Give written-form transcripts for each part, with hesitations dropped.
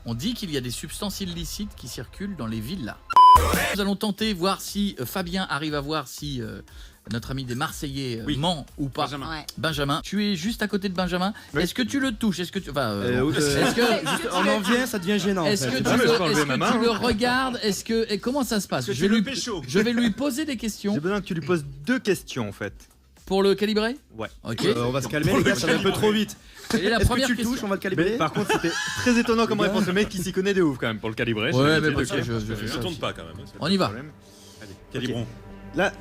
On dit qu'il y a des substances illicites qui circulent dans les villas. Nous allons tenter voir si Fabien arrive à voir si notre ami des Marseillais ment ou pas. Benjamin, tu es juste à côté de Benjamin. Oui. Est-ce que tu le touches? Est-ce que tu on en vient, ça devient gênant. Est-ce que tu le regardes? Et comment ça se passe? Je vais lui poser des questions. J'ai besoin que tu lui poses 2 questions en fait. Pour le calibrer? Ouais. Ok. On va se calmer, les gars, ça va un peu trop vite. Et la première que tu le touches, on va le calibrer. Par contre, c'était très étonnant comme réponse. Le mec qui s'y connaît de ouf quand même pour le calibrer. Ouais, mais parce que je tourne pas quand même. On y va. Allez, calibrons. Là,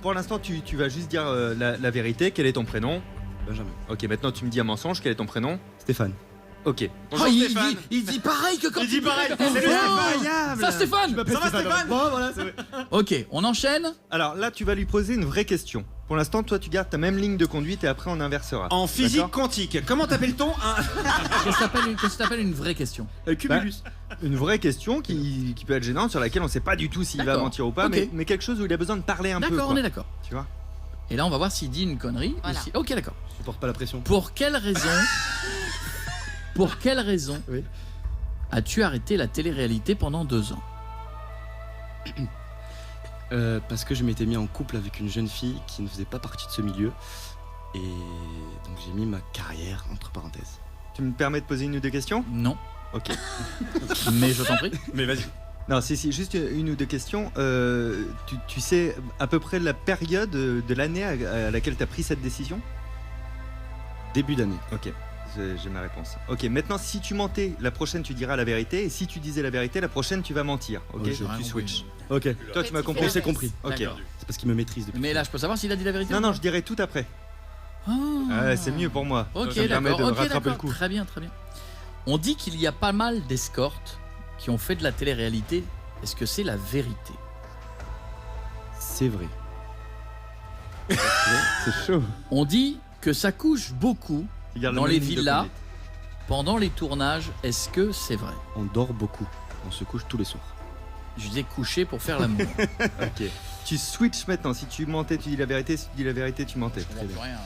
pour l'instant, tu vas juste dire la vérité. Quel est ton prénom? Benjamin. Ok, maintenant tu me dis un mensonge. Quel est ton prénom? Stéphane. Ok. Bonjour, Stéphane. Il dit pareil que quand il dit pareil. C'est incroyable. Ça, Stéphane. Ça va, Stéphane? Bon, voilà, c'est vrai. Ok, on enchaîne. Alors là, tu vas lui poser une vraie question. Pour l'instant, toi, tu gardes ta même ligne de conduite et après, on inversera. En physique quantique, comment t'appelle-t-on Qu'est-ce que t'appelles une vraie question? Cumulus. Une vraie question qui peut être gênante, sur laquelle on sait pas du tout s'il va mentir ou pas, mais quelque chose où il a non, parler un peu. D'accord, on est d'accord. Tu vois? Et là, on va voir s'il dit une connerie. Voilà. Ok, d'accord. Je porte pas la pression. Pour quelle raison Oui. as-tu arrêté la télé-réalité pendant 2 ans? Parce que je m'étais mis en couple avec une jeune fille qui ne faisait pas partie de ce milieu. Et donc j'ai mis ma carrière entre parenthèses. Tu me permets de poser une ou 2 questions? Non. Ok. Mais je t'en prie. Mais vas-y. Non, si, juste une ou 2 questions. Tu sais à peu près la période de l'année à laquelle tu as pris cette décision? Début d'année. Ok, j'ai ma réponse. Ok, maintenant si tu mentais, la prochaine tu diras la vérité. Et si tu disais la vérité, la prochaine tu vas mentir. Ok, Ouais, tu switches. Ok. Toi tu m'as compris? C'est compris. Ok. C'est parce qu'il me maîtrise depuis. Mais là, je peux savoir s'il a dit la vérité? Non, je dirai tout après. C'est mieux pour moi. Ok, Ça me permet de d'accord. rattraper le coup. Très bien, très bien. On dit qu'il y a pas mal d'escortes qui ont fait de la télé-réalité. Est-ce que c'est la vérité? C'est vrai. C'est chaud. On dit que ça couche beaucoup Tu gardes la dans même les ligne de villas conduite. pendant les tournages. Est-ce que c'est vrai? On dort beaucoup. On se couche tous les soirs. Je disais coucher pour faire l'amour. Ok. Tu switches maintenant. Si tu mentais, tu dis la vérité. Si tu dis la vérité, tu mentais. Je comprends plus rien.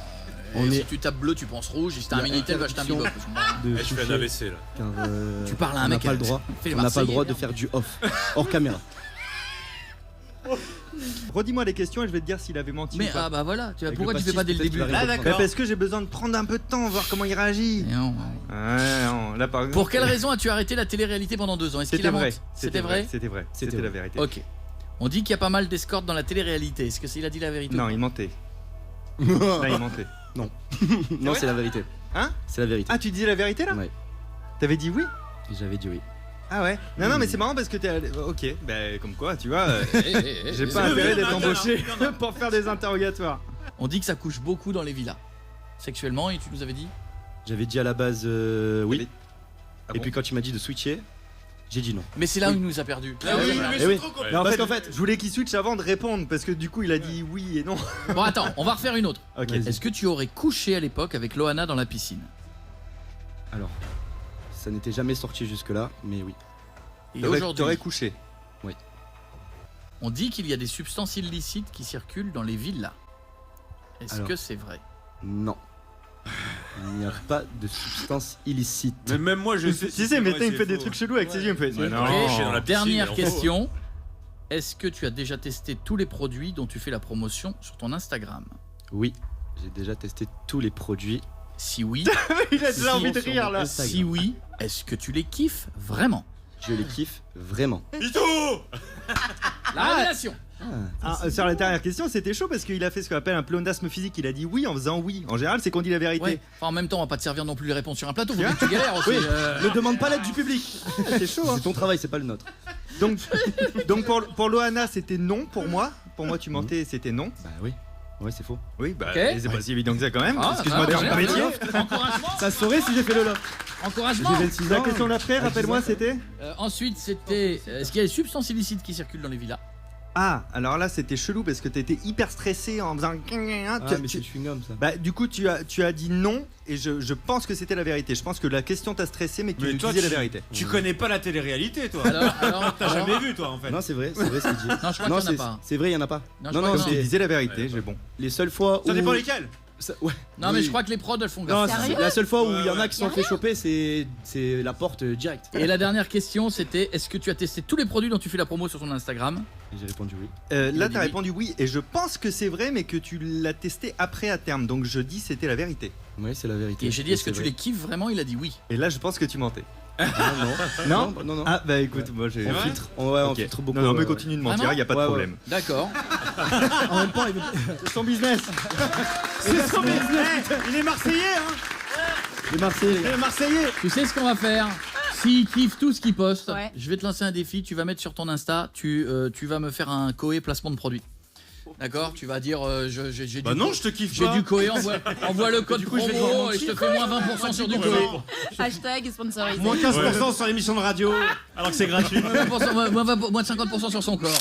On Si est- tu tapes bleu, tu penses rouge. Si t'as un Minitel, va acheter un bebop. De Je fais un toucher, AVC là. car, Tu parles à un on n'a mec. pas le droit. Fais les On n'a pas le Marseillais, droit de merde. faire du off, hors caméra. Redis-moi les questions et je vais te dire s'il avait menti Mais ou pas. ah bah voilà, Avec pourquoi le tu fais pas dès le pastis, début? peut-être qu'il va Là, répondre. d'accord. Parce que j'ai besoin de prendre un peu de temps, voir comment il réagit. Et non. Non, là par exemple. Pour quelle raison as-tu arrêté la télé-réalité pendant 2 ans? Est-ce qu'il C'était a vrai. menti? C'était vrai? C'était vrai. C'était C'était la vrai. vérité. Ok. On dit qu'il y a pas mal d'escortes dans la télé-réalité. Est-ce que il a dit la vérité? Non, il mentait. Là, il mentait. Non, vrai c'est la vérité. Hein? C'est la vérité. Ah, tu disais la vérité là? Ouais. T'avais dit oui? J'avais dit oui. Ah ouais? Non, mais c'est marrant parce que t'es. Ok, bah comme quoi, tu vois, j'ai pas c'est intérêt vrai, d'être non, embauché non, non. pour faire des interrogatoires. On dit que ça couche beaucoup dans les villas. Sexuellement, et tu nous avais dit? J'avais dit à la base oui. Ah Et bon? puis quand il m'a dit de switcher, j'ai dit non. Mais c'est là où il nous a perdu. Ah oui, mais Eh c'est oui. trop con. Mais en Parce fait, qu'en fait- je voulais qu'il switch avant de répondre parce que du coup, il a dit oui et non. Bon, attends, on va refaire une autre. Ok. Vas-y. Est-ce que tu aurais couché à l'époque avec Loana dans la piscine? Alors, ça n'était jamais sorti jusque-là, mais oui. Et T'aurais aujourd'hui, couché. on dit qu'il y a des substances illicites qui circulent dans les villas. Est-ce Alors. que c'est vrai? Non. Il n'y a pas de substance illicite. Mais même moi je sais. Tu sais, mais il me fait des trucs chelous avec ses yeux. Il me fait. Ouais, Non. ouais. Ok, je suis dans la piscine, dernière en question. Est-ce que tu as déjà testé tous les produits dont tu fais la promotion sur ton Instagram? Oui, j'ai déjà testé tous les produits. Si oui, Il a déjà Si, envie de sur rire mon là. Instagram. si oui, est-ce que tu les kiffes vraiment? Je les kiffe vraiment. Ito. La révélation. Ah, sur la dernière question, c'était chaud parce qu'il a fait ce qu'on appelle un pléonasme physique. Il a dit oui en faisant oui. En général, c'est qu'on dit la vérité. Ouais. Enfin, en même temps, on va pas te servir non plus les réponses sur un plateau. Faut que tu galères aussi. Oui, ne demande pas l'aide du public. C'est chaud. Hein. C'est ton travail, c'est pas le nôtre. Donc pour Loana, c'était non pour moi. Pour moi, tu mentais, c'était non. Bah oui. Ouais, c'est faux. Oui, bah Ok. c'est pas si évident que ça quand même. Ah, Excuse-moi bah, de faire mon bien, métier. bien. Encouragement. Ça se saurait si j'ai fait le loft. Encouragement. J'ai 26 La ans. question d'après, rappelle-moi, c'était. Ensuite, c'était est-ce qu'il y a des substances illicites qui circulent dans les villas? Ah, alors là, c'était chelou parce que t'étais hyper stressé en faisant. Ah, mais c'est le chewing-gum ça. Bah, du coup, tu as dit non et je pense que c'était la vérité. Je pense que la question t'a stressé, mais que tu toi, disais la vérité. Tu connais pas la télé-réalité toi. Alors, T'as jamais vu toi en fait. Non, c'est vrai ce qu'il dit. Non, je crois qu'il y en a pas. C'est vrai, il y en a pas. Non, je Non, crois non, qu'il y en a Tu c'est disais la vérité, j'ai bon. les seules fois où. Ça dépend lesquels. Ouais. Non, mais je crois que les prods, elles font gaffe. La seule fois où il y en a qui se sont fait choper, c'est la porte direct. Et la dernière question, c'était est-ce que tu as testé tous les produits dont tu fais la promo sur ton Instagram? J'ai répondu oui. Là, t'as répondu oui, et je pense que c'est vrai, mais que tu l'as testé après à terme. Donc je dis c'était la vérité. Oui, c'est la vérité. Et j'ai dit est-ce que tu les kiffes vraiment? Il a dit oui. Et là, je pense que tu mentais. Non. Ah bah écoute, moi j'ai. On filtre. On filtre beaucoup. Non, mais continue de mentir, y a pas de problème. D'accord. En même temps, c'est son business. C'est son business. Il est Marseillais, hein. Les Marseillais. Il est Marseillais. Tu sais ce qu'on va faire? S'il kiffe tout ce qu'il poste, Ouais. je vais te lancer un défi. Tu vas mettre sur ton Insta, tu vas me faire un Koé placement de produit. D'accord? Tu vas dire j'ai Bah du non, je te kiffe j'ai pas. du Koé, envoie le code promo et je te fais moins 20% sur du Koé. Hashtag sponsorisé. Moins 15% sur l'émission de radio. Alors que c'est gratuit. Moins de 50% sur son corps.